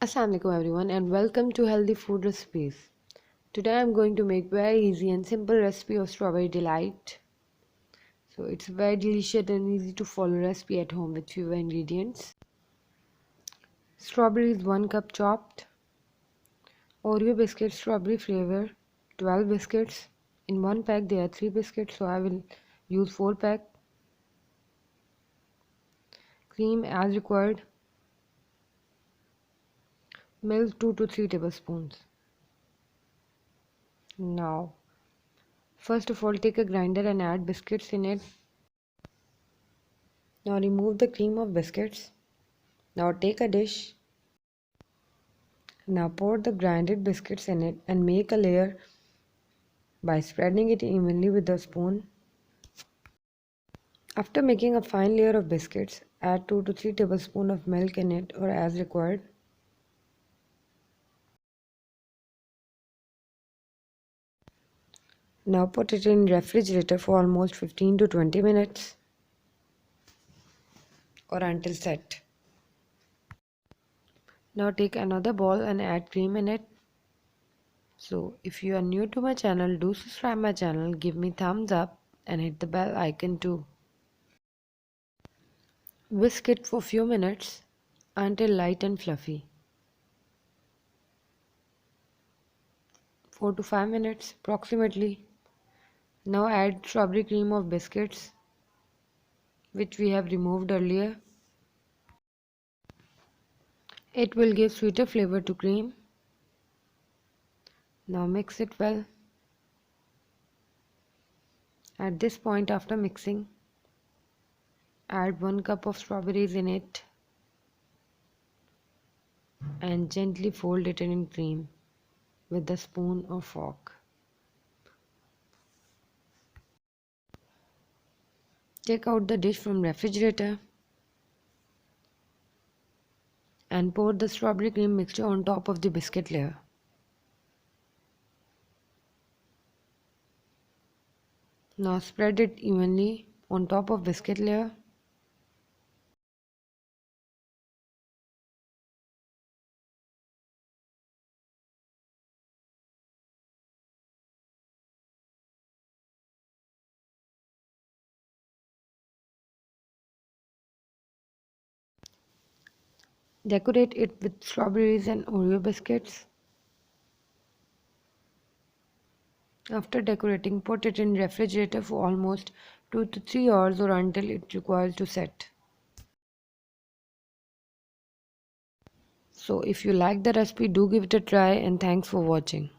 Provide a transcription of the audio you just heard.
Assalamu alaikum everyone and welcome to Healthy Food Recipes. Today I'm going to make very easy and simple recipe of strawberry delight. So it's a very delicious and easy to follow recipe at home with fewer ingredients. Strawberries 1 cup chopped. Oreo biscuits strawberry flavor 12 biscuits. In one pack there are 3 biscuits, so I will use 4 pack. Cream as required. Milk 2 to 3 tablespoons. Now first of all, take a grinder and add biscuits in it. Now remove the cream of biscuits. Now take a dish. Now pour the grinded biscuits in it and make a layer by spreading it evenly with a spoon. After making a fine layer of biscuits, add 2 to 3 tablespoons of milk in it or as required. Now put it in refrigerator for almost 15 to 20 minutes or until set. Now take another bowl and add cream in it. So if you are new to my channel, do subscribe my channel, give me thumbs up and hit the bell icon too. Whisk it for few minutes until light and fluffy. 4 to 5 minutes approximately. Now add strawberry cream of biscuits which we have removed earlier. It will give sweeter flavor to cream. Now mix it well. At this point, after mixing, add 1 cup of strawberries in it and gently fold it in cream with a spoon or fork. Take out the dish from refrigerator and pour the strawberry cream mixture on top of the biscuit layer. Now spread it evenly on top of biscuit layer. Decorate it with strawberries and Oreo biscuits. After decorating, put it in refrigerator for almost 2 to 3 hours or until it requires to set. So if you like the recipe, do give it a try and thanks for watching.